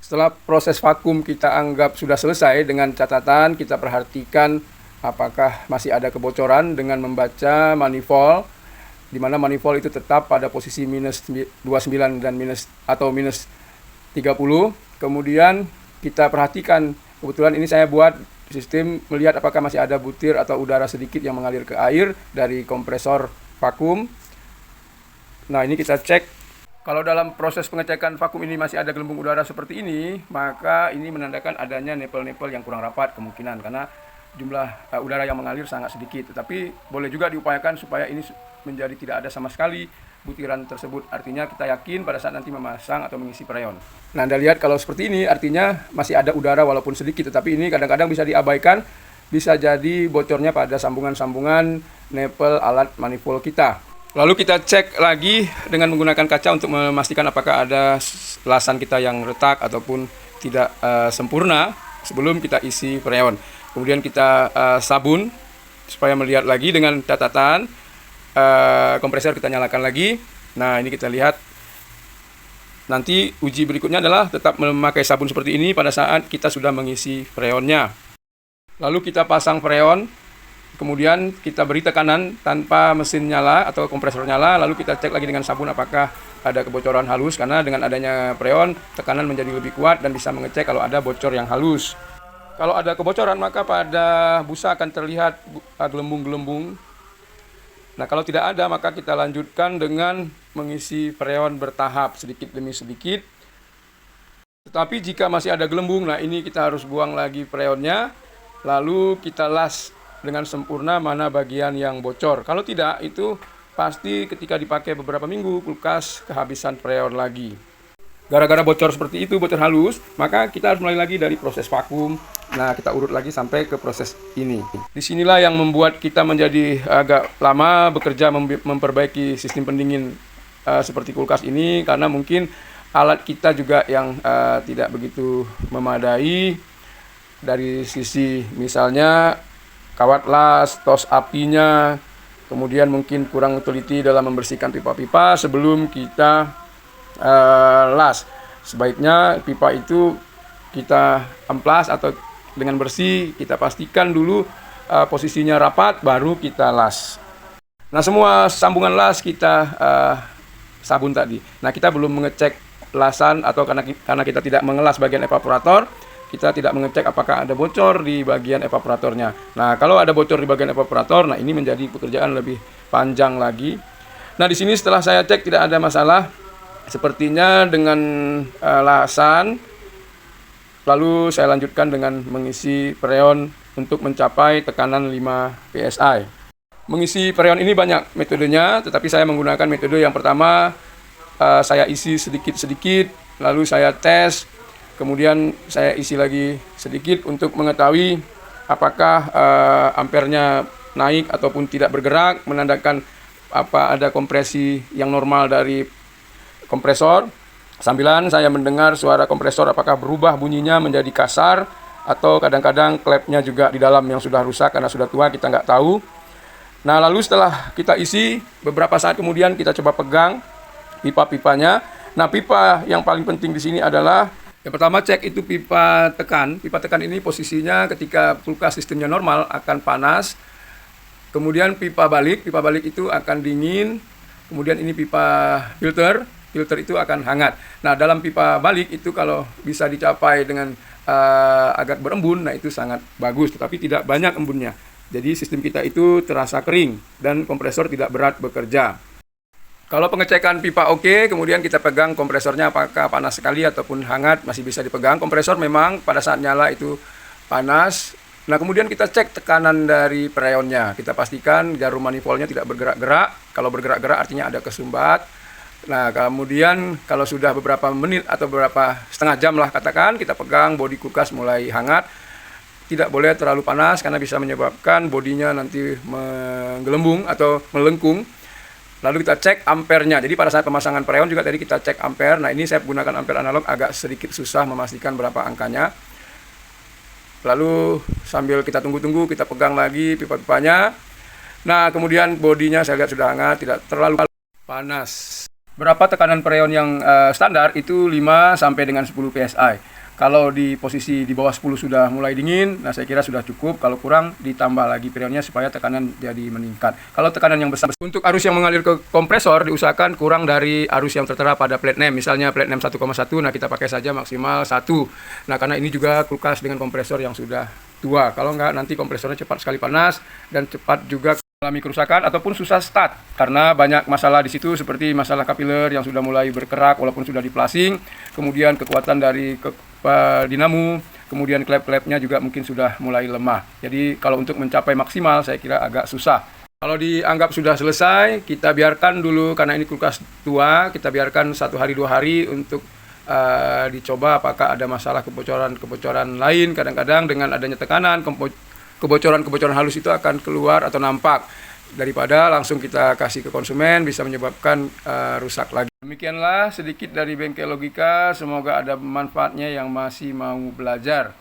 Setelah proses vakum kita anggap sudah selesai, dengan catatan kita perhatikan apakah masih ada kebocoran dengan membaca manifold, di mana manifold itu tetap pada posisi minus 29 dan minus 30. Kemudian kita perhatikan, kebetulan ini saya buat sistem melihat apakah masih ada butir atau udara sedikit yang mengalir ke air dari kompresor vakum. Nah, ini kita cek. Kalau dalam proses pengecekan vakum ini masih ada gelembung udara seperti ini, maka ini menandakan adanya nipple-nipple yang kurang rapat kemungkinan, karena jumlah udara yang mengalir sangat sedikit. Tetapi boleh juga diupayakan supaya ini menjadi tidak ada sama sekali butiran tersebut. Artinya kita yakin pada saat nanti memasang atau mengisi freon. Nah, Anda lihat kalau seperti ini artinya masih ada udara walaupun sedikit, tetapi ini kadang-kadang bisa diabaikan, bisa jadi bocornya pada sambungan-sambungan nipple alat manifold kita. Lalu kita cek lagi dengan menggunakan kaca untuk memastikan apakah ada lasan kita yang retak ataupun tidak sempurna sebelum kita isi freon. Kemudian kita sabun supaya melihat lagi dengan catatan kompresor kita nyalakan lagi. Nah, ini kita lihat. Nanti uji berikutnya adalah tetap memakai sabun seperti ini pada saat kita sudah mengisi freonnya. Lalu kita pasang freon. Kemudian kita beri tekanan tanpa mesin nyala atau kompresor nyala, lalu kita cek lagi dengan sabun apakah ada kebocoran halus, karena dengan adanya freon tekanan menjadi lebih kuat dan bisa mengecek kalau ada bocor yang halus. Kalau ada kebocoran maka pada busa akan terlihat gelembung-gelembung. Nah, kalau tidak ada maka kita lanjutkan dengan mengisi freon bertahap sedikit demi sedikit. Tetapi jika masih ada gelembung, nah ini kita harus buang lagi freonnya, lalu kita las dengan sempurna mana bagian yang bocor. Kalau tidak, itu pasti ketika dipakai beberapa minggu kulkas kehabisan freon lagi. Gara-gara bocor seperti itu, bocor halus, maka kita harus mulai lagi dari proses vakum. Nah, kita urut lagi sampai ke proses ini. Disinilah yang membuat kita menjadi agak lama bekerja memperbaiki sistem pendingin seperti kulkas ini, karena mungkin alat kita juga yang tidak begitu memadai dari sisi misalnya kawat las, tos apinya, kemudian mungkin kurang teliti dalam membersihkan pipa-pipa sebelum kita las. Sebaiknya pipa itu kita amplas atau dengan bersih, kita pastikan dulu posisinya rapat, baru kita las. Nah, semua sambungan las kita sabun tadi. Nah, kita belum mengecek lasan atau karena kita tidak mengelas bagian evaporator, kita tidak mengecek apakah ada bocor di bagian evaporatornya. Nah, kalau ada bocor di bagian evaporator, nah ini menjadi pekerjaan lebih panjang lagi. Nah, di sini setelah saya cek tidak ada masalah. Sepertinya dengan lasan, lalu saya lanjutkan dengan mengisi freon untuk mencapai tekanan 5 PSI. Mengisi freon ini banyak metodenya, tetapi saya menggunakan metode yang pertama, saya isi sedikit-sedikit, lalu saya tes. Kemudian saya isi lagi sedikit untuk mengetahui apakah ampernya naik ataupun tidak bergerak, menandakan apa ada kompresi yang normal dari kompresor. Sambilan saya mendengar suara kompresor apakah berubah bunyinya menjadi kasar, atau kadang-kadang klepnya juga di dalam yang sudah rusak karena sudah tua, kita nggak tahu. Nah, lalu setelah kita isi, beberapa saat kemudian kita coba pegang pipa-pipanya. Nah, pipa yang paling penting di sini adalah yang pertama, cek itu pipa tekan. Pipa tekan ini posisinya ketika kulkas sistemnya normal akan panas. Kemudian pipa balik itu akan dingin. Kemudian ini pipa filter itu akan hangat. Nah, dalam pipa balik itu kalau bisa dicapai dengan agak berembun, nah itu sangat bagus, tetapi tidak banyak embunnya. Jadi sistem kita itu terasa kering dan kompresor tidak berat bekerja. Kalau pengecekan pipa oke, kemudian kita pegang kompresornya apakah panas sekali ataupun hangat, masih bisa dipegang. Kompresor memang pada saat nyala itu panas. Nah, kemudian kita cek tekanan dari freonnya. Kita pastikan jarum manifoldnya tidak bergerak-gerak. Kalau bergerak-gerak artinya ada kesumbat. Nah, kemudian kalau sudah beberapa menit atau beberapa setengah jam lah katakan, kita pegang bodi kulkas mulai hangat. Tidak boleh terlalu panas karena bisa menyebabkan bodinya nanti menggelembung atau melengkung. Lalu kita cek ampernya. Jadi pada saat pemasangan freon juga tadi kita cek ampere. Nah, ini saya gunakan ampere analog, agak sedikit susah memastikan berapa angkanya. Lalu sambil kita tunggu-tunggu, kita pegang lagi pipa-pipanya. Nah, kemudian bodinya saya lihat sudah hangat, tidak terlalu panas. Berapa tekanan freon yang standar itu 5 sampai dengan 10 psi. Kalau di posisi di bawah 10 sudah mulai dingin, nah saya kira sudah cukup. Kalau kurang ditambah lagi freonnya supaya tekanan jadi meningkat. Kalau tekanan yang besar, untuk arus yang mengalir ke kompresor diusahakan kurang dari arus yang tertera pada plate name. Misalnya plate name 1,1, nah kita pakai saja maksimal 1. Nah karena ini juga kulkas dengan kompresor yang sudah tua. Kalau enggak nanti kompresornya cepat sekali panas dan cepat juga mengalami kerusakan ataupun susah start karena banyak masalah di situ seperti masalah kapiler yang sudah mulai berkerak walaupun sudah diplasing, kemudian kekuatan dari dinamo, kemudian klep-klepnya juga mungkin sudah mulai lemah. Jadi kalau untuk mencapai maksimal saya kira agak susah. Kalau dianggap sudah selesai, kita biarkan dulu karena ini kulkas tua, kita biarkan 1 hari 2 hari untuk dicoba apakah ada masalah kebocoran lain. Kadang-kadang dengan adanya tekanan kebocoran halus itu akan keluar atau nampak daripada langsung kita kasih ke konsumen bisa menyebabkan rusak lagi. Demikianlah sedikit dari Bengkel Logika, semoga ada manfaatnya yang masih mau belajar.